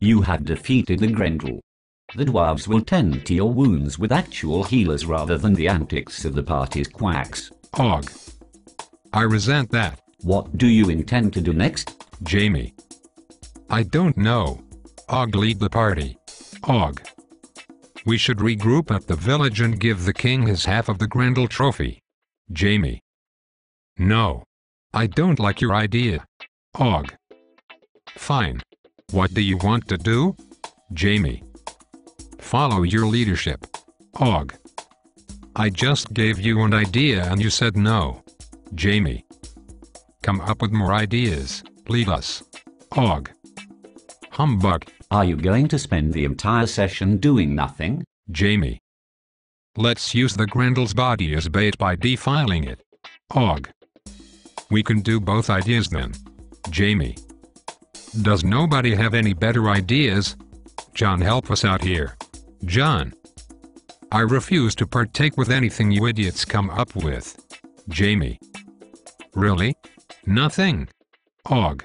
You have defeated the Grendel. The dwarves will tend to your wounds with actual healers rather than the antics of the party's quacks. Og. I resent that. What do you intend to do next? Jamie. I don't know. Og, lead the party. Og. We should regroup at the village and give the king his half of the Grendel trophy. Jamie. No. I don't like your idea. Og. Fine. What do you want to do? Jamie. Follow your leadership. Og. I just gave you an idea and you said no. Jamie. Come up with more ideas, lead us. Og. Humbug. Are you going to spend the entire session doing nothing? Jamie. Let's use the Grendel's body as bait by defiling it. Og. We can do both ideas then. Jamie. Does nobody have any better ideas? John, help us out here. John. I refuse to partake with anything you idiots come up with. Jamie. Really? Nothing? Og.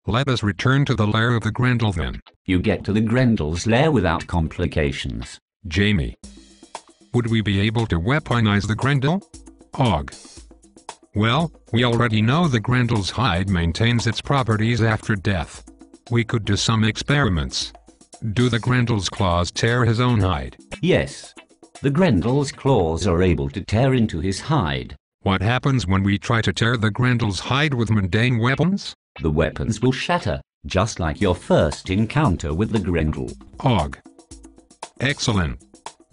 Let us return to the lair of the Grendel then. You get to the Grendel's lair without complications. Jamie. Would we be able to weaponize the Grendel? Og. Well, we already know the Grendel's hide maintains its properties after death. We could do some experiments. Do the Grendel's claws tear his own hide? Yes. The Grendel's claws are able to tear into his hide. What happens when we try to tear the Grendel's hide with mundane weapons? The weapons will shatter, just like your first encounter with the Grendel. Og. Excellent.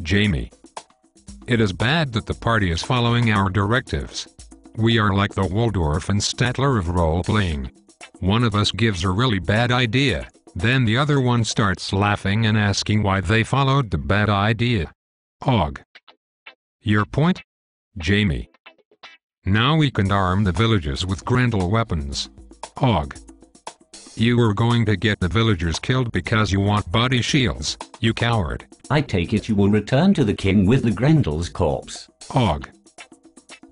Jamie. It is bad that the party is following our directives. We are like the Waldorf and Statler of role-playing. One of us gives a really bad idea, then the other one starts laughing and asking why they followed the bad idea. Og. Your point? Jamie. Now we can arm the villagers with Grendel weapons. Og. You were going to get the villagers killed because you want body shields, you coward. I take it you will return to the king with the Grendel's corpse. Og.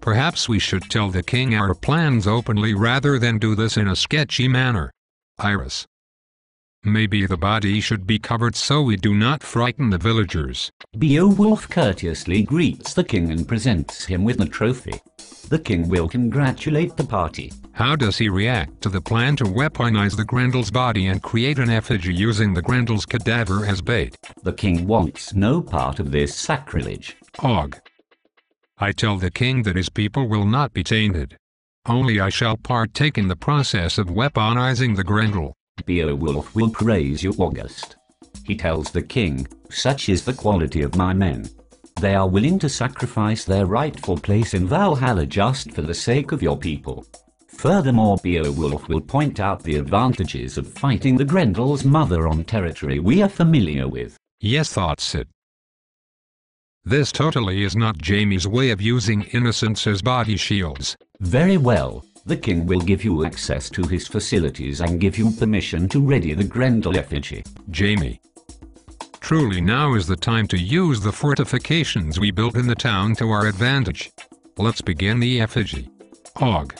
Perhaps we should tell the king our plans openly rather than do this in a sketchy manner. Iris. Maybe the body should be covered so we do not frighten the villagers. Beowulf courteously greets the king and presents him with the trophy. The king will congratulate the party. How does he react to the plan to weaponize the Grendel's body and create an effigy using the Grendel's cadaver as bait? The king wants no part of this sacrilege. Og. I tell the king that his people will not be tainted. Only I shall partake in the process of weaponizing the Grendel. Beowulf will praise you, August. He tells the king, such is the quality of my men. They are willing to sacrifice their rightful place in Valhalla just for the sake of your people. Furthermore, Beowulf will point out the advantages of fighting the Grendel's mother on territory we are familiar with. Yes, thought Sid. This totally is not Jamie's way of using innocents as body shields. Very well. The king will give you access to his facilities and give you permission to ready the Grendel effigy. Jamie. Truly now is the time to use the fortifications we built in the town to our advantage. Let's begin the effigy. Og.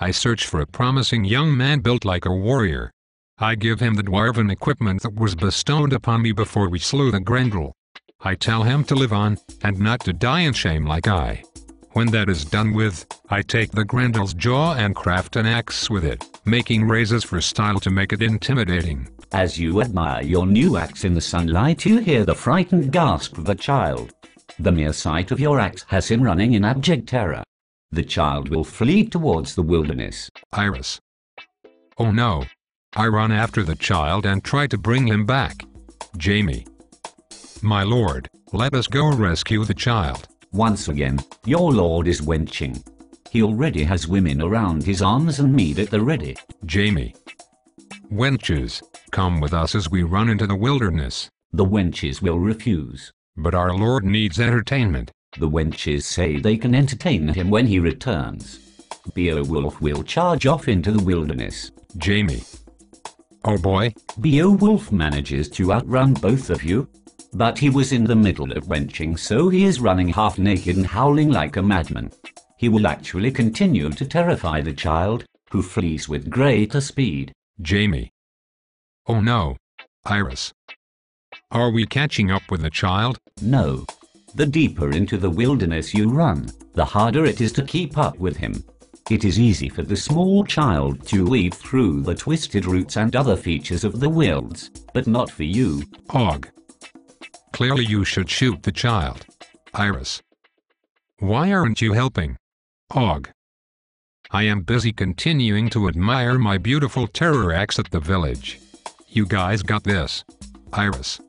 I search for a promising young man built like a warrior. I give him the dwarven equipment that was bestowed upon me before we slew the Grendel. I tell him to live on, and not to die in shame like I. When that is done with, I take the Grendel's jaw and craft an axe with it, making raises for style to make it intimidating. As you admire your new axe in the sunlight, you hear the frightened gasp of a child. The mere sight of your axe has him running in abject terror. The child will flee towards the wilderness. Iris. Oh no. I run after the child and try to bring him back. Jamie. My lord, let us go rescue the child. Once again, your lord is wenching. He already has women around his arms and mead at the ready. Jamie. Wenches, come with us as we run into the wilderness. The wenches will refuse. But our lord needs entertainment. The wenches say they can entertain him when he returns. Beowulf will charge off into the wilderness. Jamie. Oh boy. Beowulf manages to outrun both of you. But he was in the middle of wenching, so he is running half naked and howling like a madman. He will actually continue to terrify the child, who flees with greater speed. Jamie. Oh no. Iris. Are we catching up with the child? No. The deeper into the wilderness you run, the harder it is to keep up with him. It is easy for the small child to weave through the twisted roots and other features of the wilds, but not for you. Og. Clearly you should shoot the child. Iris. Why aren't you helping? Og. I am busy continuing to admire my beautiful terror axe at the village. You guys got this. Iris.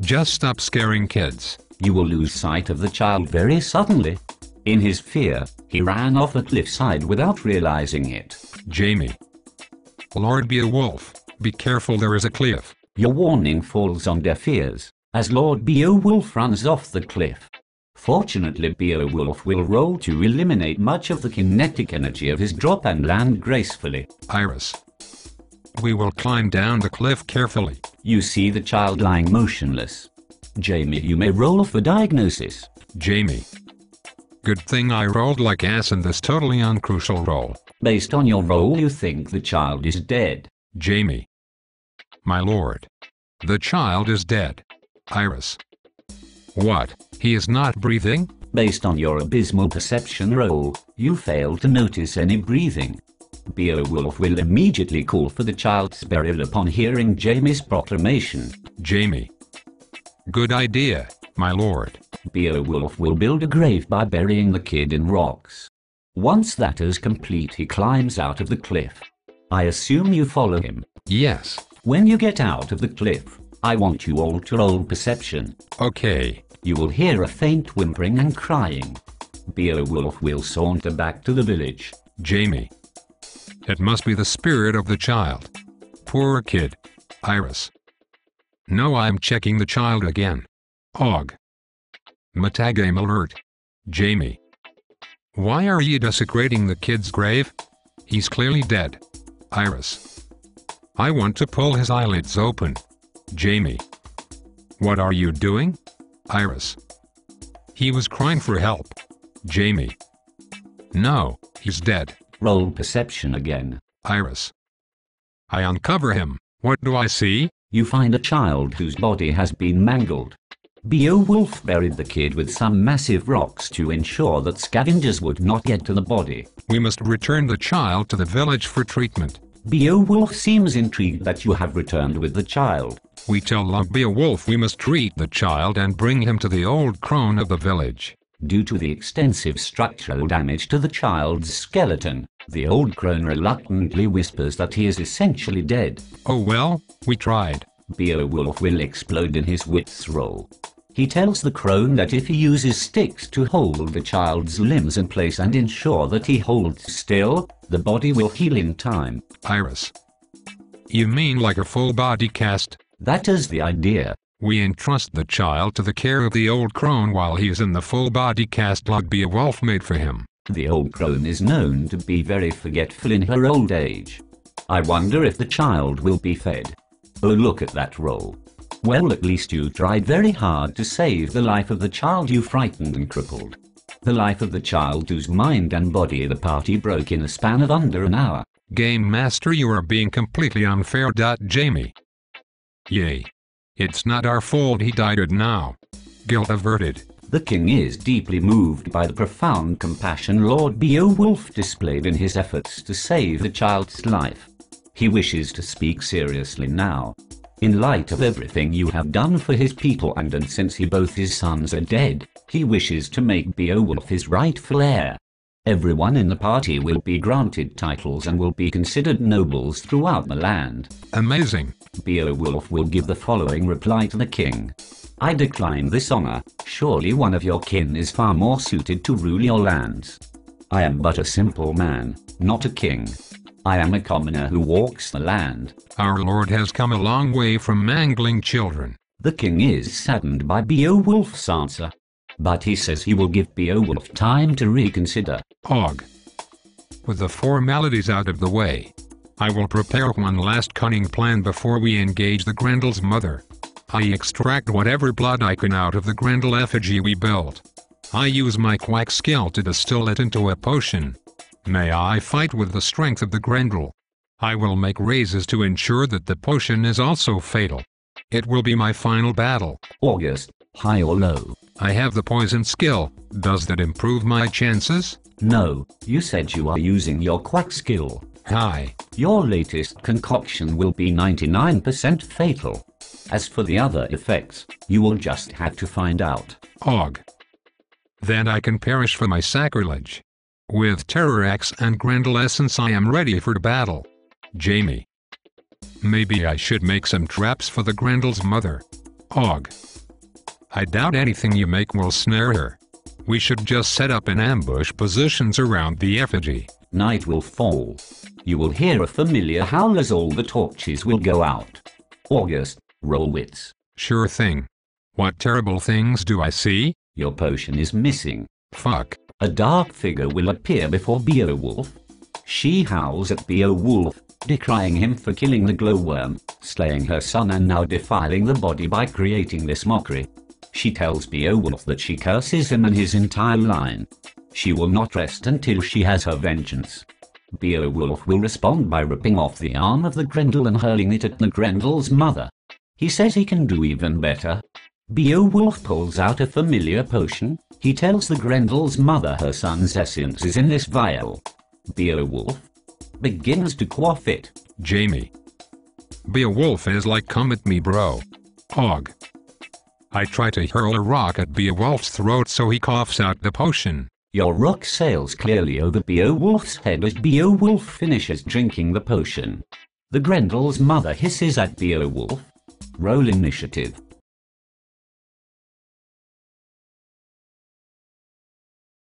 Just stop scaring kids. You will lose sight of the child very suddenly. In his fear, he ran off the cliffside without realizing it. Jamie. Lord Beowulf, be careful, there is a cliff. Your warning falls on deaf ears, as Lord Beowulf runs off the cliff. Fortunately, Beowulf will roll to eliminate much of the kinetic energy of his drop and land gracefully. Iris. We will climb down the cliff carefully. You see the child lying motionless. Jamie, you may roll for diagnosis. Jamie. Good thing I rolled like ass in this totally uncrucial roll. Based on your roll, you think the child is dead. Jamie. My lord. The child is dead. Iris. What? He is not breathing? Based on your abysmal perception roll, you fail to notice any breathing. Beowulf will immediately call for the child's burial upon hearing Jamie's proclamation. Jamie. Good idea, my lord. Beowulf will build a grave by burying the kid in rocks. Once that is complete, he climbs out of the cliff. I assume you follow him. Yes. When you get out of the cliff, I want you all to roll perception. Okay. You will hear a faint whimpering and crying. Beowulf will saunter back to the village. Jamie. It must be the spirit of the child. Poor kid. Iris. No, I'm checking the child again. Og. Metagame alert. Jamie. Why are you desecrating the kid's grave? He's clearly dead. Iris. I want to pull his eyelids open. Jamie. What are you doing? Iris. He was crying for help. Jamie. No, he's dead. Roll perception again. Iris. I uncover him. What do I see? You find a child whose body has been mangled. Beowulf buried the kid with some massive rocks to ensure that scavengers would not get to the body. We must return the child to the village for treatment. Beowulf seems intrigued that you have returned with the child. We tell Lord Beowulf we must treat the child and bring him to the old crone of the village. Due to the extensive structural damage to the child's skeleton, the old crone reluctantly whispers that he is essentially dead. Oh well, we tried. Beowulf will explode in his wits roll. He tells the crone that if he uses sticks to hold the child's limbs in place and ensure that he holds still, the body will heal in time. Iris. You mean like a full body cast? That is the idea. We entrust the child to the care of the old crone while he is in the full body cast Lord Beowulf made for him. The old crone is known to be very forgetful in her old age. I wonder if the child will be fed. Oh, look at that roll. Well, at least you tried very hard to save the life of the child you frightened and crippled. The life of the child whose mind and body the party broke in a span of under an hour. Game Master, you are being completely unfair. Jamie. Yay. It's not our fault he died now. Guilt averted. The king is deeply moved by the profound compassion Lord Beowulf displayed in his efforts to save the child's life. He wishes to speak seriously now. In light of everything you have done for his people and since both his sons are dead, he wishes to make Beowulf his rightful heir. Everyone in the party will be granted titles and will be considered nobles throughout the land. Amazing. Beowulf will give the following reply to the king. I decline this honor. Surely one of your kin is far more suited to rule your lands. I am but a simple man, not a king. I am a commoner who walks the land. Our lord has come a long way from mangling children. The king is saddened by Beowulf's answer, but he says he will give Beowulf time to reconsider. Og. With the formalities out of the way, I will prepare one last cunning plan before we engage the Grendel's mother. I extract whatever blood I can out of the Grendel effigy we built. I use my quack skill to distill it into a potion. May I fight with the strength of the Grendel. I will make raises to ensure that the potion is also fatal. It will be my final battle. August, high or low? I have the poison skill. Does that improve my chances? No, you said you are using your quack skill. High. Your latest concoction will be 99% fatal. As for the other effects, you will just have to find out. Og. Then I can perish for my sacrilege. With Terror Axe and Grendel Essence I am ready for battle. Jamie. Maybe I should make some traps for the Grendel's mother. Og. I doubt anything you make will snare her. We should just set up an ambush positions around the effigy. Night will fall. You will hear a familiar howl as all the torches will go out. August, roll wits. Sure thing. What terrible things do I see? Your potion is missing. Fuck. A dark figure will appear before Beowulf. She howls at Beowulf, decrying him for killing the glowworm, slaying her son and now defiling the body by creating this mockery. She tells Beowulf that she curses him and his entire line. She will not rest until she has her vengeance. Beowulf will respond by ripping off the arm of the Grendel and hurling it at the Grendel's mother. He says he can do even better. Beowulf pulls out a familiar potion. He tells the Grendel's mother her son's essence is in this vial. Beowulf begins to quaff it. Jamie. Beowulf is like come at me bro. Og. I try to hurl a rock at Beowulf's throat so he coughs out the potion. Your rock sails clearly over Beowulf's head as Beowulf finishes drinking the potion. The Grendel's mother hisses at Beowulf. Roll initiative.